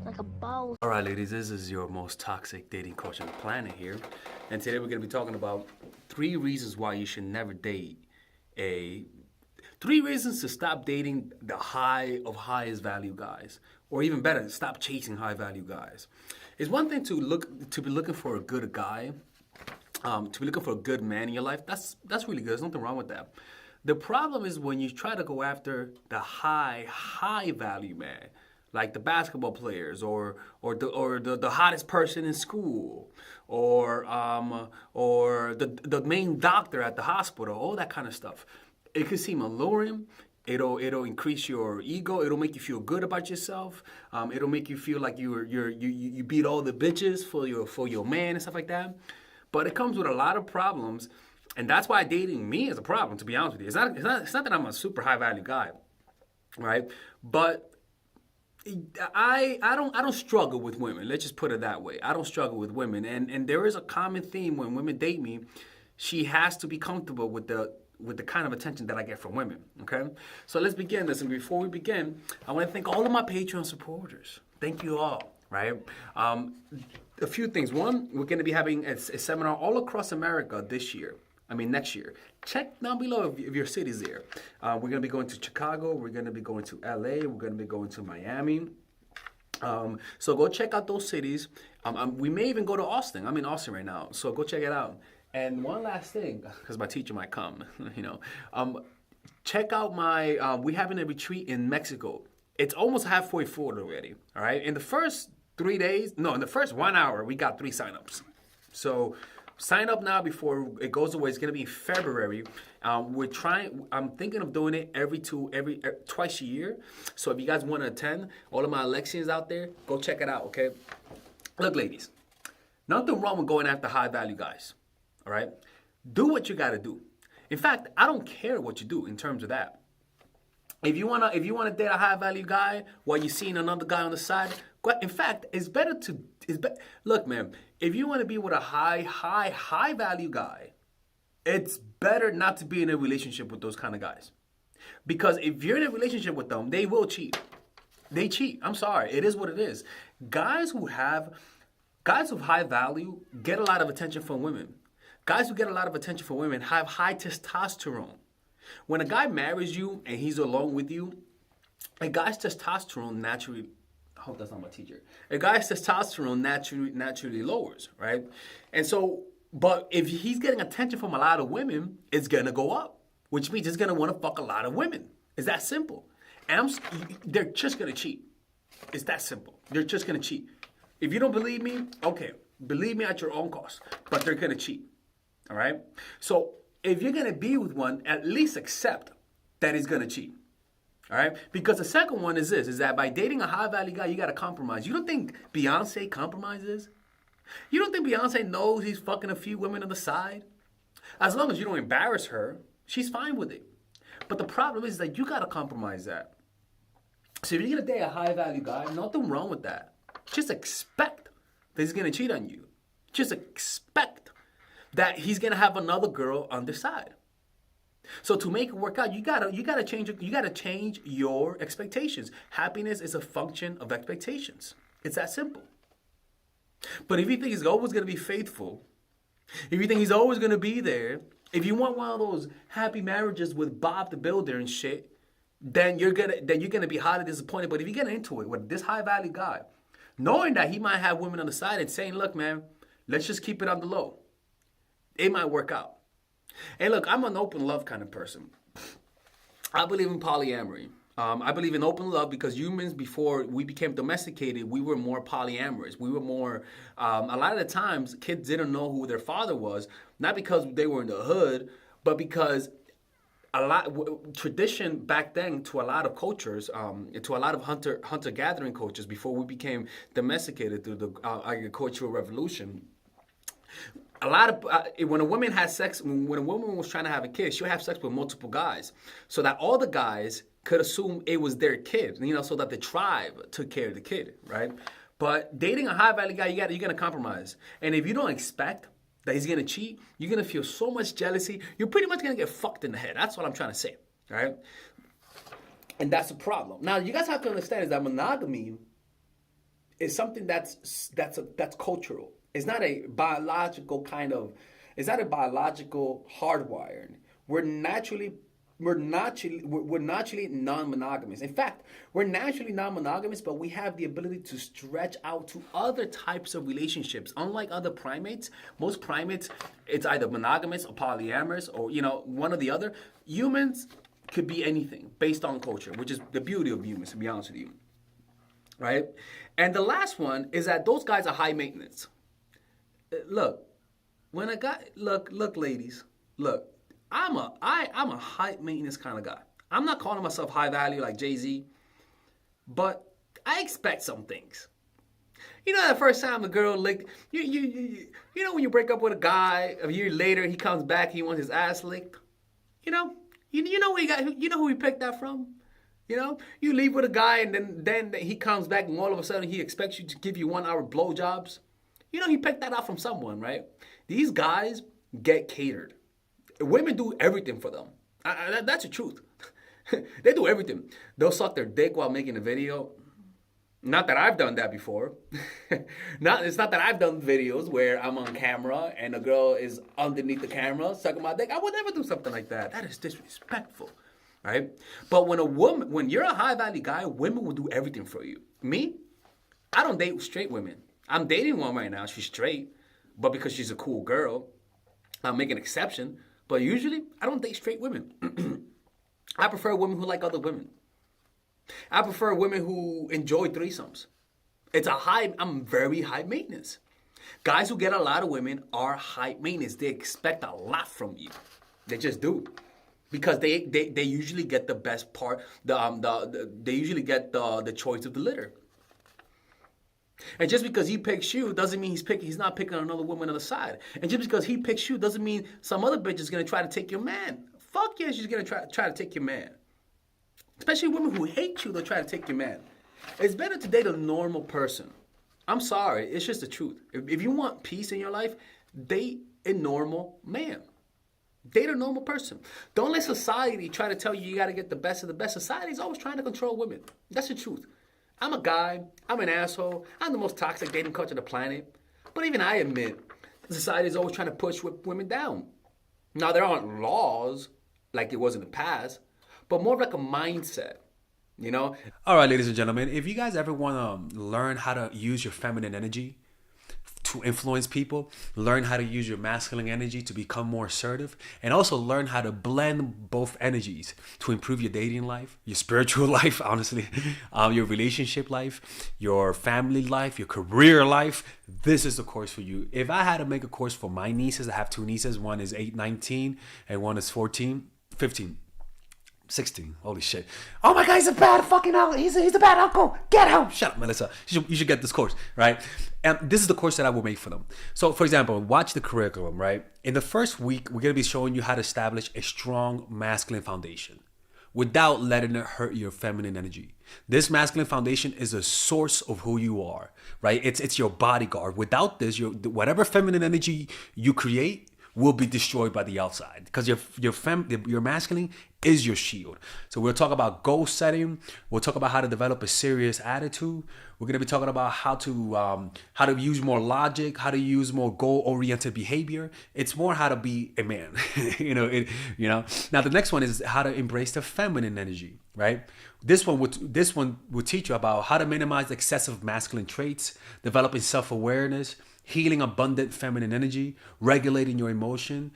like a boss. All right, ladies, this is your most toxic dating coach on the planet here. And today we're going to be talking about 3 reasons why you should never date a 3 reasons to stop dating the highest value guys, or even better, stop chasing high value guys. It's one thing to be looking for a good guy, to be looking for a good man in your life. That's really good. There's nothing wrong with that. The problem is when you try to go after the high value man, like the basketball players, or the hottest person in school, or the main doctor at the hospital, all that kind of stuff. It could seem alluring. It'll increase your ego. It'll make you feel good about yourself. It'll make you feel like you beat all the bitches for your man and stuff like that. But it comes with a lot of problems, and that's why dating me is a problem. To be honest with you, it's not that I'm a super high value guy, right? But I don't struggle with women. Let's just put it that way. I don't struggle with women, and there is a common theme when women date me. She has to be comfortable with the kind of attention that I get from women. Okay, so let's begin this. And before we begin, I want to thank all of my Patreon supporters. Thank you all. Right. A few things. One, we're going to be having a seminar all across America next year. Check down below if your city's there. We're going to be going to Chicago. We're going to be going to LA. We're going to be going to Miami. So go check out those cities. We may even go to Austin. I'm in Austin right now. So go check it out. And one last thing, because my teacher might come, check out we're having a retreat in Mexico. It's almost halfway forward already. All right. In the first 3 days, in the first 1 hour, we got 3 signups. So sign up now before it goes away. It's going to be in February. I'm thinking of doing it twice a year. So if you guys want to attend, all of my Alexians out there, go check it out, okay? Look, ladies, nothing wrong with going after high value guys, all right? Do what you got to do. In fact, I don't care what you do in terms of that. If you wanna date a high value guy while you're seeing another guy on the side, in fact, look, man, if you want to be with a high value guy, it's better not to be in a relationship with those kind of guys. Because if you're in a relationship with them, they will cheat. They cheat. I'm sorry. It is what it is. Guys of high value get a lot of attention from women. Guys who get a lot of attention from women have high testosterone. When a guy marries you and he's alone with you, a guy's testosterone naturally, I hope that's not my teacher, a guy's testosterone naturally lowers, right? And so, but if he's getting attention from a lot of women, it's gonna go up, which means he's gonna wanna fuck a lot of women. It's that simple. And they're just gonna cheat. It's that simple. They're just gonna cheat. If you don't believe me, okay, believe me at your own cost, but they're gonna cheat, all right? So, if you're going to be with one, at least accept that he's going to cheat. All right? Because the second one is that by dating a high-value guy, you got to compromise. You don't think Beyonce compromises? You don't think Beyonce knows he's fucking a few women on the side? As long as you don't embarrass her, she's fine with it. But the problem is that you got to compromise that. So if you're going to date a high-value guy, nothing wrong with that. Just expect that he's going to cheat on you. Just expect that he's gonna have another girl on the side. So to make it work out, you gotta change your expectations. Happiness is a function of expectations. It's that simple. But if you think he's always gonna be faithful, if you think he's always gonna be there, if you want one of those happy marriages with Bob the Builder and shit, then you're gonna be highly disappointed. But if you get into it with this high value guy, knowing that he might have women on the side and saying, look, man, let's just keep it on the low, it might work out. And look, I'm an open love kind of person. I believe in polyamory. I believe in open love because humans, before we became domesticated, we were more polyamorous. We were more, a lot of the times, kids didn't know who their father was, not because they were in the hood, but because tradition back then to a lot of cultures, to a lot of hunter-gathering cultures before we became domesticated through the agricultural revolution. When a woman has sex, when a woman was trying to have a kid, she would have sex with multiple guys, so that all the guys could assume it was their kid, so that the tribe took care of the kid, right? But dating a high value guy, you're gonna compromise, and if you don't expect that he's gonna cheat, you're gonna feel so much jealousy. You're pretty much gonna get fucked in the head. That's what I'm trying to say, all right? And that's the problem. Now, you guys have to understand is that monogamy is something that's cultural. It's not a biological kind of. It's not a biological hardwiring. We're naturally we're naturally non-monogamous. In fact, we're naturally non-monogamous, but we have the ability to stretch out to other types of relationships. Unlike other primates, most primates, it's either monogamous or polyamorous or one or the other. Humans could be anything based on culture, which is the beauty of humans, to be honest with you. Right? And the last one is that those guys are high maintenance. Look, when a guy look, ladies, look. I'm a high maintenance kind of guy. I'm not calling myself high value like Jay-Z, but I expect some things. That first time a girl licked you when you break up with a guy, a year later he comes back, he wants his ass licked. You know where he got, who he picked that from? You leave with a guy and then he comes back and all of a sudden he expects you to give you 1 hour blowjobs. He picked that out from someone, right? These guys get catered. Women do everything for them. That's the truth. They do everything. They'll suck their dick while making a video. Not that I've done that before. It's not that I've done videos where I'm on camera and a girl is underneath the camera sucking my dick. I would never do something like that. That is disrespectful, right? But when you're a high value guy, women will do everything for you. Me, I don't date straight women. I'm dating one right now. She's straight, but because she's a cool girl, I'll make an exception. But usually, I don't date straight women. I prefer women who like other women. I prefer women who enjoy threesomes. I'm very high maintenance. Guys who get a lot of women are high maintenance. They expect a lot from you. They just do. Because they usually get the best part. They usually get the choice of the litter. And just because he picks you doesn't mean he's not picking another woman on the side. And just because he picks you doesn't mean some other bitch is gonna try to take your man. Fuck yeah, she's gonna try to take your man. Especially women who hate you, they'll try to take your man. It's better to date a normal person. I'm sorry, it's just the truth. If you want peace in your life, date a normal man. Date a normal person. Don't let society try to tell you gotta get the best of the best. Society is always trying to control women. That's the truth. I'm a guy, I'm an asshole, I'm the most toxic dating coach on the planet. But even I admit, society is always trying to push women down. Now, there aren't laws like it was in the past, but more like a mindset, All right, ladies and gentlemen, if you guys ever want to learn how to use your feminine energy to influence people, learn how to use your masculine energy to become more assertive, and also learn how to blend both energies to improve your dating life, your spiritual life, honestly, your relationship life, your family life, your career life, this is the course for you. If I had to make a course for my nieces, I have two nieces, one is 19 and one is 15. 16. Holy shit. Oh my God, he's a bad fucking uncle. He's a bad uncle. Get him. Shut up, Melissa. You should get this course, right? And this is the course that I will make for them. So, for example, watch the curriculum, right? In the first week, we're going to be showing you how to establish a strong masculine foundation without letting it hurt your feminine energy. This masculine foundation is a source of who you are, right? It's your bodyguard. Without this, whatever feminine energy you create will be destroyed by the outside, because your masculine is your shield. So we'll talk about goal setting. We'll talk about how to develop a serious attitude. We're gonna be talking about how to use more logic, how to use more goal-oriented behavior. It's more how to be a man, Now the next one is how to embrace the feminine energy, right? This one will teach you about how to minimize excessive masculine traits, developing self-awareness, healing abundant feminine energy, regulating your emotion,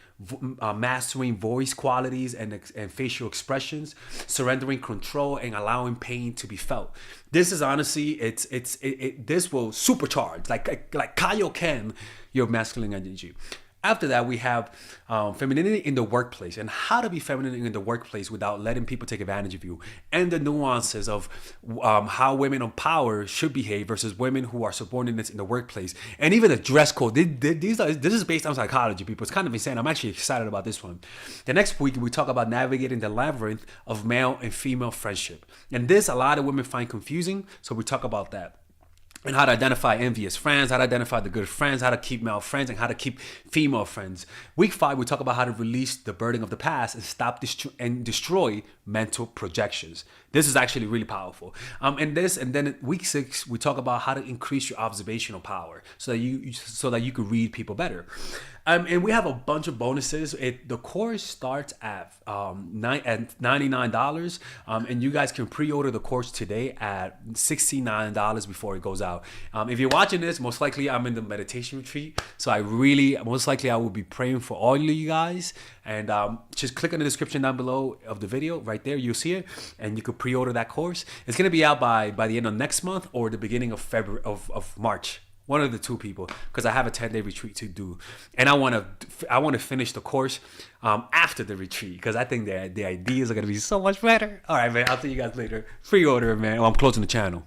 mastering voice qualities and facial expressions, surrendering control, and allowing pain to be felt. This is honestly, this will supercharge, like Kaioken, your masculine energy. After that, we have femininity in the workplace and how to be feminine in the workplace without letting people take advantage of you, and the nuances of how women on power should behave versus women who are subordinates in the workplace, and even the dress code. This is based on psychology, people. It's kind of insane. I'm actually excited about this one. The next week, we talk about navigating the labyrinth of male and female friendship. And this, a lot of women find confusing, so we talk about that. And how to identify envious friends, how to identify the good friends, how to keep male friends, and how to keep female friends. Week 5, we talk about how to release the burden of the past and stop and destroy mental projections. This is actually really powerful. And then in week 6, we talk about how to increase your observational power so that you could read people better. And we have a bunch of bonuses. The course starts at $99, and you guys can pre-order the course today at $69 before it goes out. If you're watching this, most likely I'm in the meditation retreat, so I will be praying for all of you guys. And just click on the description down below of the video. Right there, you'll see it, and you could pre-order that course. It's gonna be out by the end of next month or the beginning of February of March. One of the two people, because I have a 10-day retreat to do, and I want to finish the course after the retreat, because I think the ideas are gonna be so much better. All right, man. I'll see you guys later. Pre-order, man. I'm closing the channel.